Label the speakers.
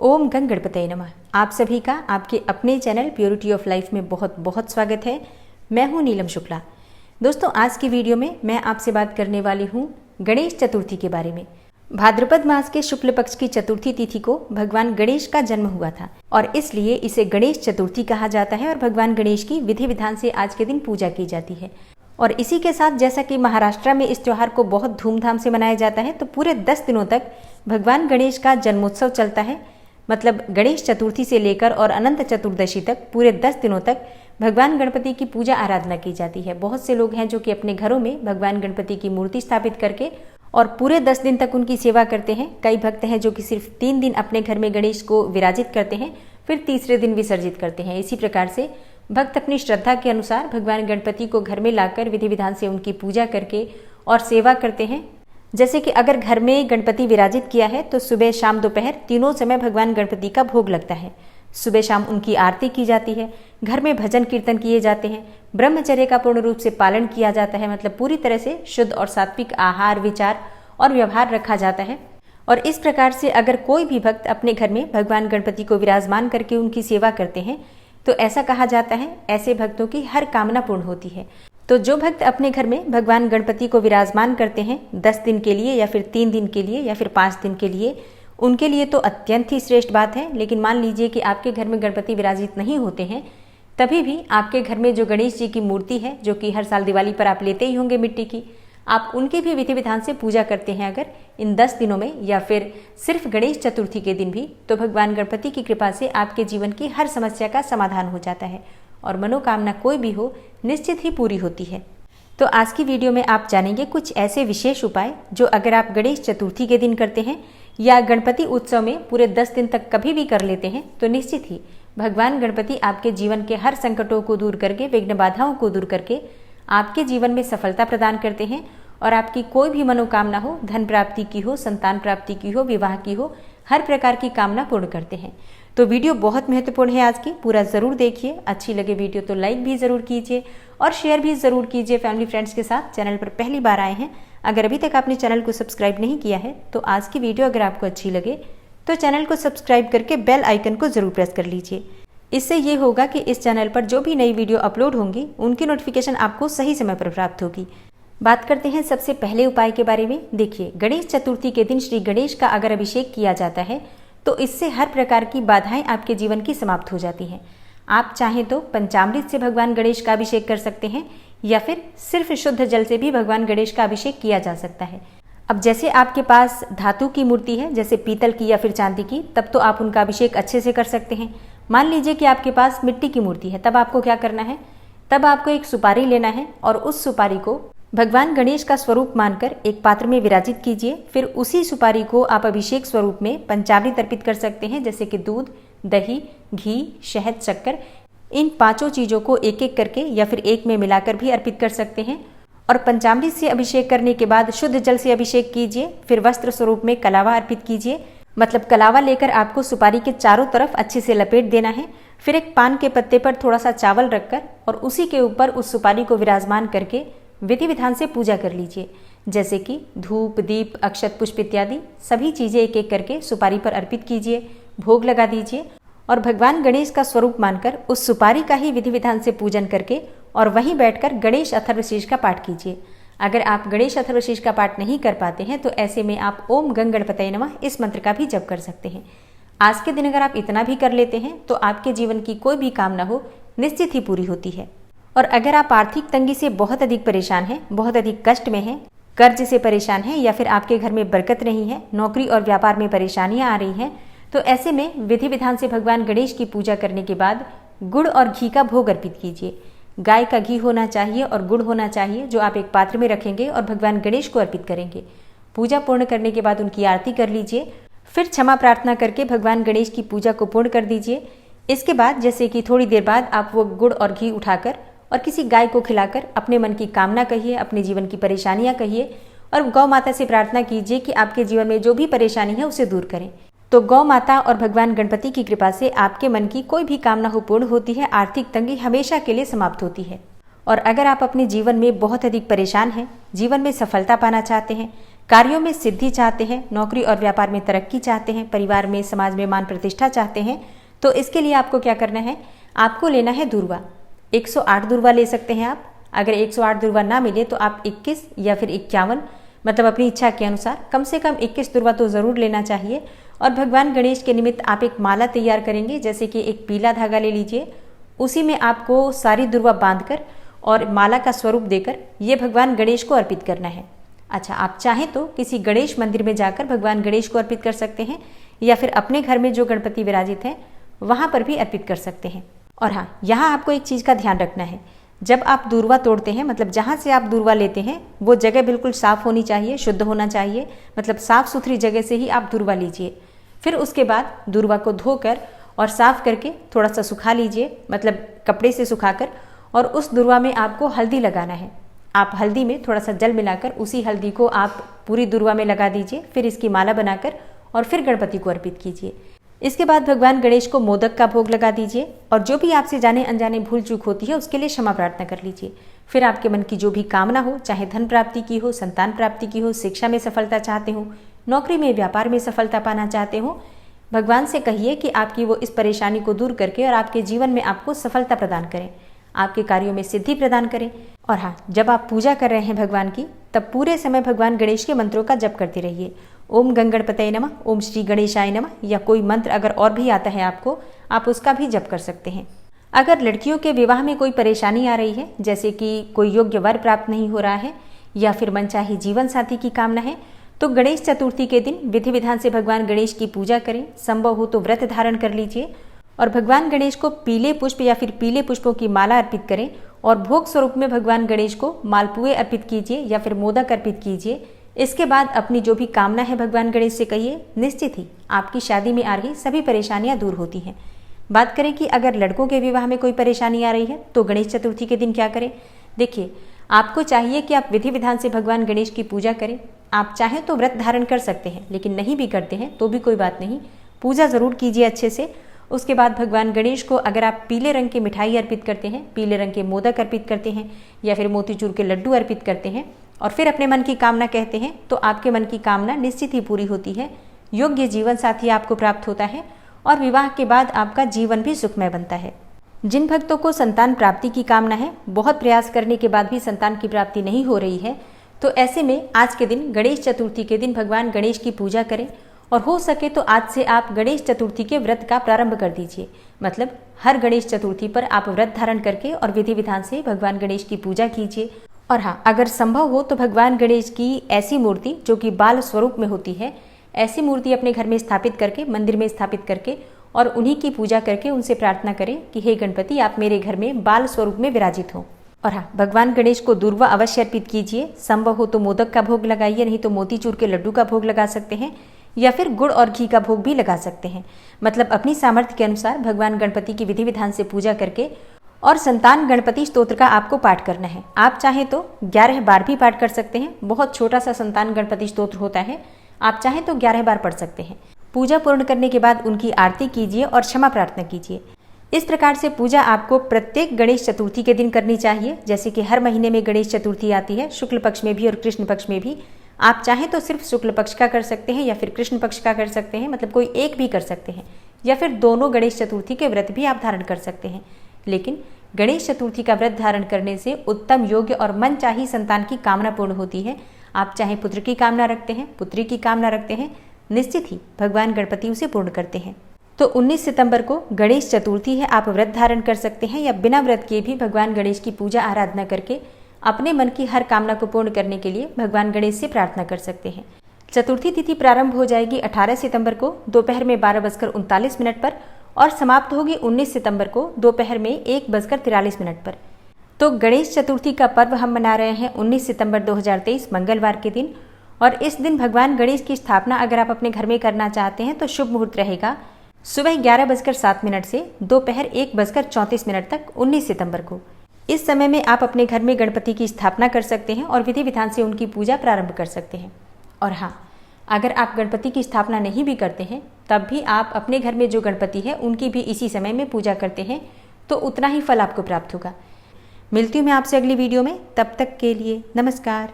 Speaker 1: ओम गंग गणपतये नमः। आप सभी का आपके अपने चैनल प्योरिटी ऑफ लाइफ में बहुत बहुत स्वागत है। मैं हूं नीलम शुक्ला। दोस्तों, आज की वीडियो में मैं आपसे बात करने वाली हूं गणेश चतुर्थी के बारे में। भाद्रपद मास के शुक्ल पक्ष की चतुर्थी तिथि को भगवान गणेश का जन्म हुआ था और इसलिए इसे गणेश चतुर्थी कहा जाता है और भगवान गणेश की विधि विधान से आज के दिन पूजा की जाती है। और इसी के साथ जैसा कि महाराष्ट्र में इस त्योहार को बहुत धूमधाम से मनाया जाता है, तो पूरे 10 दिनों तक भगवान गणेश का जन्मोत्सव चलता है। मतलब गणेश चतुर्थी से लेकर और अनंत चतुर्दशी तक पूरे 10 दिनों तक भगवान गणपति की पूजा आराधना की जाती है। बहुत से लोग हैं जो कि अपने घरों में भगवान गणपति की मूर्ति स्थापित करके और पूरे 10 दिन तक उनकी सेवा करते हैं। कई भक्त हैं जो कि सिर्फ 3 दिन अपने घर में गणेश को विराजित करते हैं, फिर तीसरे दिन विसर्जित करते हैं। इसी प्रकार से भक्त अपनी श्रद्धा के अनुसार भगवान गणपति को घर में लाकर विधि विधान से उनकी पूजा करके और सेवा करते हैं। जैसे कि अगर घर में गणपति विराजित किया है तो सुबह शाम दोपहर तीनों समय भगवान गणपति का भोग लगता है। सुबह शाम उनकी आरती की जाती है, घर में भजन कीर्तन किए जाते हैं, ब्रह्मचर्य का पूर्ण रूप से पालन किया जाता है। मतलब पूरी तरह से शुद्ध और सात्विक आहार, विचार और व्यवहार रखा जाता है। और इस प्रकार से अगर कोई भी भक्त अपने घर में भगवान गणपति को विराजमान करके उनकी सेवा करते हैं तो ऐसा कहा जाता है ऐसे भक्तों की हर कामना पूर्ण होती है। तो जो भक्त अपने घर में भगवान गणपति को विराजमान करते हैं 10 दिन के लिए या फिर 3 दिन के लिए या फिर 5 दिन के लिए, उनके लिए तो अत्यंत ही श्रेष्ठ बात है। लेकिन मान लीजिए कि आपके घर में गणपति विराजित नहीं होते हैं, तभी भी आपके घर में जो गणेश जी की मूर्ति है, जो कि हर साल दिवाली पर आप लेते ही होंगे मिट्टी की, आप उनकी भी विधि विधान से पूजा करते हैं अगर इन 10 दिनों में या फिर सिर्फ गणेश चतुर्थी के दिन भी, तो भगवान गणपति की कृपा से आपके जीवन की हर समस्या का समाधान हो जाता है और मनोकामना कोई भी हो निश्चित ही पूरी होती है। तो आज की वीडियो में आप जानेंगे कुछ ऐसे विशेष उपाय जो अगर आप गणेश चतुर्थी के दिन करते हैं या गणपति उत्सव में पूरे 10 दिन तक कभी भी कर लेते हैं तो निश्चित ही भगवान गणपति आपके जीवन के हर संकटों को दूर करके, विघ्न बाधाओं को दूर करके आपके जीवन में सफलता प्रदान करते हैं और आपकी कोई भी मनोकामना हो, धन प्राप्ति की हो, संतान प्राप्ति की हो, विवाह की हो, हर प्रकार की कामना पूर्ण करते हैं। तो वीडियो बहुत महत्वपूर्ण है आज की, पूरा ज़रूर देखिए। अच्छी लगे वीडियो तो लाइक भी ज़रूर कीजिए और शेयर भी ज़रूर कीजिए फैमिली फ्रेंड्स के साथ। चैनल पर पहली बार आए हैं, अगर अभी तक आपने चैनल को सब्सक्राइब नहीं किया है तो आज की वीडियो अगर आपको अच्छी लगे तो चैनल को सब्सक्राइब करके बेल आइकन को ज़रूर प्रेस कर लीजिए। इससे ये होगा कि इस चैनल पर जो भी नई वीडियो अपलोड होंगी उनकी नोटिफिकेशन आपको सही समय पर प्राप्त होगी। बात करते हैं सबसे पहले उपाय के बारे में। देखिए, गणेश चतुर्थी के दिन श्री गणेश का अगर अभिषेक किया जाता है तो इससे हर प्रकार की बाधाएं आपके जीवन की समाप्त हो जाती हैं। आप चाहें तो पंचामृत से भगवान गणेश का अभिषेक कर सकते हैं या फिर सिर्फ शुद्ध जल से भी भगवान गणेश का अभिषेक किया जा सकता है। अब जैसे आपके पास धातु की मूर्ति है, जैसे पीतल की या फिर चांदी की, तब तो आप उनका अभिषेक अच्छे से कर सकते हैं। मान लीजिए कि आपके पास मिट्टी की मूर्ति है, तब आपको क्या करना है, तब आपको एक सुपारी लेना है और उस सुपारी को भगवान गणेश का स्वरूप मानकर एक पात्र में विराजित कीजिए। फिर उसी सुपारी को आप अभिषेक स्वरूप में पंचामृत अर्पित कर सकते हैं, जैसे कि दूध, दही, घी, शहद, शक्कर, इन 5 चीज़ों को एक एक करके या फिर एक में मिलाकर भी अर्पित कर सकते हैं। और पंचामृत से अभिषेक करने के बाद शुद्ध जल से अभिषेक कीजिए। फिर वस्त्र स्वरूप में कलावा अर्पित कीजिए। मतलब कलावा लेकर आपको सुपारी के चारों तरफ अच्छे से लपेट देना है। फिर एक पान के पत्ते पर थोड़ा सा चावल रखकर और उसी के ऊपर उस सुपारी को विराजमान करके विधि विधान से पूजा कर लीजिए। जैसे कि धूप, दीप, अक्षत, पुष्प इत्यादि सभी चीज़ें एक एक करके सुपारी पर अर्पित कीजिए, भोग लगा दीजिए और भगवान गणेश का स्वरूप मानकर उस सुपारी का ही विधि विधान से पूजन करके और वहीं बैठकर गणेश अथर्वशीर्ष का पाठ कीजिए। अगर आप गणेश अथर्वशीर्ष का पाठ नहीं कर पाते हैं तो ऐसे में आप ओम गंग गणपतये नमः इस मंत्र का भी जप कर सकते हैं। आज के दिन अगर आप इतना भी कर लेते हैं तो आपके जीवन की कोई भी कामना हो निश्चित ही पूरी होती है। और अगर आप आर्थिक तंगी से बहुत अधिक परेशान हैं, बहुत अधिक कष्ट में हैं, कर्ज से परेशान हैं या फिर आपके घर में बरकत नहीं है, नौकरी और व्यापार में परेशानियां आ रही हैं, तो ऐसे में विधि विधान से भगवान गणेश की पूजा करने के बाद गुड़ और घी का भोग अर्पित कीजिए। गाय का घी होना चाहिए और गुड़ होना चाहिए, जो आप एक पात्र में रखेंगे और भगवान गणेश को अर्पित करेंगे। पूजा पूर्ण करने के बाद उनकी आरती कर लीजिए। फिर क्षमा प्रार्थना करके भगवान गणेश की पूजा को पूर्ण कर दीजिए। इसके बाद जैसे कि थोड़ी देर बाद आप वो गुड़ और घी उठाकर और किसी गाय को खिलाकर अपने मन की कामना कहिए, अपने जीवन की परेशानियां कहिए और गौ माता से प्रार्थना कीजिए कि आपके जीवन में जो भी परेशानी है उसे दूर करें। तो गौ माता और भगवान गणपति की कृपा से आपके मन की कोई भी कामना हो पूर्ण होती है, आर्थिक तंगी हमेशा के लिए समाप्त होती है। और अगर आप अपने जीवन में बहुत अधिक परेशान हैं, जीवन में सफलता पाना चाहते हैं, कार्यों में सिद्धि चाहते हैं, नौकरी और व्यापार में तरक्की चाहते हैं, परिवार में समाज में मान प्रतिष्ठा चाहते हैं, तो इसके लिए आपको क्या करना है, आपको लेना है दूर्वा। 108 दूर्वा ले सकते हैं आप। अगर 108 दूर्वा ना मिले तो आप 21 या फिर 51, मतलब अपनी इच्छा के अनुसार कम से कम 21 दूर्वा तो ज़रूर लेना चाहिए। और भगवान गणेश के निमित्त आप एक माला तैयार करेंगे, जैसे कि एक पीला धागा ले लीजिए, उसी में आपको सारी दूर्वा बांधकर और माला का स्वरूप देकर ये भगवान गणेश को अर्पित करना है। अच्छा, आप चाहें तो किसी गणेश मंदिर में जाकर भगवान गणेश को अर्पित कर सकते हैं, या फिर अपने घर में जो गणपति विराजित हैं वहाँ पर भी अर्पित कर सकते हैं। और हाँ, यहाँ आपको एक चीज़ का ध्यान रखना है, जब आप दूर्वा तोड़ते हैं, मतलब जहाँ से आप दूर्वा लेते हैं वो जगह बिल्कुल साफ़ होनी चाहिए, शुद्ध होना चाहिए, मतलब साफ़ सुथरी जगह से ही आप दूर्वा लीजिए। फिर उसके बाद दूर्वा को धोकर और साफ़ करके थोड़ा सा सुखा लीजिए, मतलब कपड़े से सुखाकर, और उस दूर्वा में आपको हल्दी लगाना है। आप हल्दी में थोड़ा सा जल मिलाकर उसी हल्दी को आप पूरी दूर्वा में लगा दीजिए, फिर इसकी माला बनाकर और फिर गणपति को अर्पित कीजिए। इसके बाद भगवान गणेश को मोदक का भोग लगा दीजिए, और जो भी आपसे जाने अनजाने भूल चूक होती है उसके लिए क्षमा प्रार्थना कर लीजिए। फिर आपके मन की जो भी कामना हो, चाहे धन प्राप्ति की हो, संतान प्राप्ति की हो, शिक्षा में सफलता चाहते हो, नौकरी में व्यापार में सफलता पाना चाहते हो, भगवान से कहिए कि आपकी वो इस परेशानी को दूर करके और आपके जीवन में आपको सफलता प्रदान करें, आपके कार्यों में सिद्धि प्रदान करें। और हाँ, जब आप पूजा कर रहे हैं भगवान की, तब पूरे समय भगवान गणेश के मंत्रों का जप करते रहिए। ओम गंगणपतये नमः, ओम श्री गणेशाय नमः, या कोई मंत्र अगर और भी आता है आपको, आप उसका भी जप कर सकते हैं। अगर लड़कियों के विवाह में कोई परेशानी आ रही है, जैसे कि कोई योग्य वर प्राप्त नहीं हो रहा है या फिर मनचाही जीवन साथी की कामना है, तो गणेश चतुर्थी के दिन विधि विधान से भगवान गणेश की पूजा करें। संभव हो तो व्रत धारण कर लीजिए और भगवान गणेश को पीले पुष्प या फिर पीले पुष्पों की माला अर्पित करें, और भोग स्वरूप में भगवान गणेश को मालपुए अर्पित कीजिए या फिर मोदक अर्पित कीजिए। इसके बाद अपनी जो भी कामना है भगवान गणेश से कहिए, निश्चित ही आपकी शादी में आ रही सभी परेशानियां दूर होती हैं। बात करें कि अगर लड़कों के विवाह में कोई परेशानी आ रही है तो गणेश चतुर्थी के दिन क्या करें। देखिए, आपको चाहिए कि आप विधि विधान से भगवान गणेश की पूजा करें। आप चाहें तो व्रत धारण कर सकते हैं, लेकिन नहीं भी करते हैं तो भी कोई बात नहीं, पूजा ज़रूर कीजिए अच्छे से। उसके बाद भगवान गणेश को अगर आप पीले रंग की मिठाई अर्पित करते हैं, पीले रंग के मोदक अर्पित करते हैं या फिर मोतीचूर के लड्डू अर्पित करते हैं और फिर अपने मन की कामना कहते हैं, तो आपके मन की कामना निश्चित ही पूरी होती है। योग्य जीवन साथी आपको प्राप्त होता है और विवाह के बाद आपका जीवन भी सुखमय बनता है। जिन भक्तों को संतान प्राप्ति की कामना है, बहुत प्रयास करने के बाद भी संतान की प्राप्ति नहीं हो रही है, तो ऐसे में आज के दिन गणेश चतुर्थी के दिन भगवान गणेश की पूजा करें, और हो सके तो आज से आप गणेश चतुर्थी के व्रत का प्रारंभ कर दीजिए। मतलब हर गणेश चतुर्थी पर आप व्रत धारण करके और विधि विधान से भगवान गणेश की पूजा कीजिए। और हाँ, अगर संभव हो तो भगवान गणेश की ऐसी मूर्ति जो कि बाल स्वरूप में होती है, ऐसी मूर्ति अपने घर में स्थापित करके, मंदिर में स्थापित करके और उन्हीं की पूजा करके उनसे प्रार्थना करें कि हे गणपति, आप मेरे घर में बाल स्वरूप में विराजित हो। और हाँ, भगवान गणेश को दूर्वा अवश्य अर्पित कीजिए। संभव हो तो मोदक का भोग लगाइए, नहीं तो मोतीचूर के लड्डू का भोग लगा सकते हैं या फिर गुड़ और घी का भोग भी लगा सकते हैं। मतलब अपनी सामर्थ्य के अनुसार भगवान गणपति की विधि विधान से पूजा करके और संतान गणपति स्तोत्र का आपको पाठ करना है। आप चाहें तो 11 बार भी पाठ कर सकते हैं। बहुत छोटा सा संतान गणपति स्तोत्र होता है, आप चाहें तो 11 बार पढ़ सकते हैं। पूजा पूर्ण करने के बाद उनकी आरती कीजिए और क्षमा प्रार्थना कीजिए। इस प्रकार से पूजा आपको प्रत्येक गणेश चतुर्थी के दिन करनी चाहिए। जैसे कि हर महीने में गणेश चतुर्थी आती है, शुक्ल पक्ष में भी और कृष्ण पक्ष में भी। आप चाहें तो सिर्फ शुक्ल पक्ष का कर सकते हैं या फिर कृष्ण पक्ष का कर सकते हैं, मतलब कोई एक भी कर सकते हैं, या फिर दोनों गणेश चतुर्थी के व्रत भी आप धारण कर सकते हैं। लेकिन गणेश चतुर्थी का व्रत धारण करने से उत्तम, योग्य और मनचाही संतान की कामना पूर्ण होती है। आप चाहे पुत्र की कामना रखते हैं, पुत्री की कामना रखते हैं, निश्चित ही भगवान गणपति उसे पूर्ण करते हैं। तो 19 सितंबर को गणेश चतुर्थी है। आप व्रत धारण कर सकते हैं या बिना व्रत किए भी भगवान गणेश की पूजा आराधना करके अपने मन की हर कामना को पूर्ण करने के लिए भगवान गणेश से प्रार्थना कर सकते हैं। चतुर्थी तिथि प्रारंभ हो जाएगी 18 सितंबर को दोपहर में 12:39 पर और समाप्त होगी 19 सितंबर को दोपहर में 1:43 पर। तो गणेश चतुर्थी का पर्व हम मना रहे हैं 19 सितंबर 2023 मंगलवार के दिन। और इस दिन भगवान गणेश की स्थापना अगर आप अपने घर में करना चाहते हैं तो शुभ मुहूर्त रहेगा सुबह 11:07 से दोपहर 1:34 तक 19 सितंबर को। इस समय में आप अपने घर में गणपति की स्थापना कर सकते हैं और विधि विधान से उनकी पूजा प्रारंभ कर सकते हैं। और हाँ, अगर आप गणपति की स्थापना नहीं भी करते हैं तब भी आप अपने घर में जो गणपति है उनकी भी इसी समय में पूजा करते हैं तो उतना ही फल आपको प्राप्त होगा। मिलती हूँ मैं आपसे अगली वीडियो में, तब तक के लिए नमस्कार।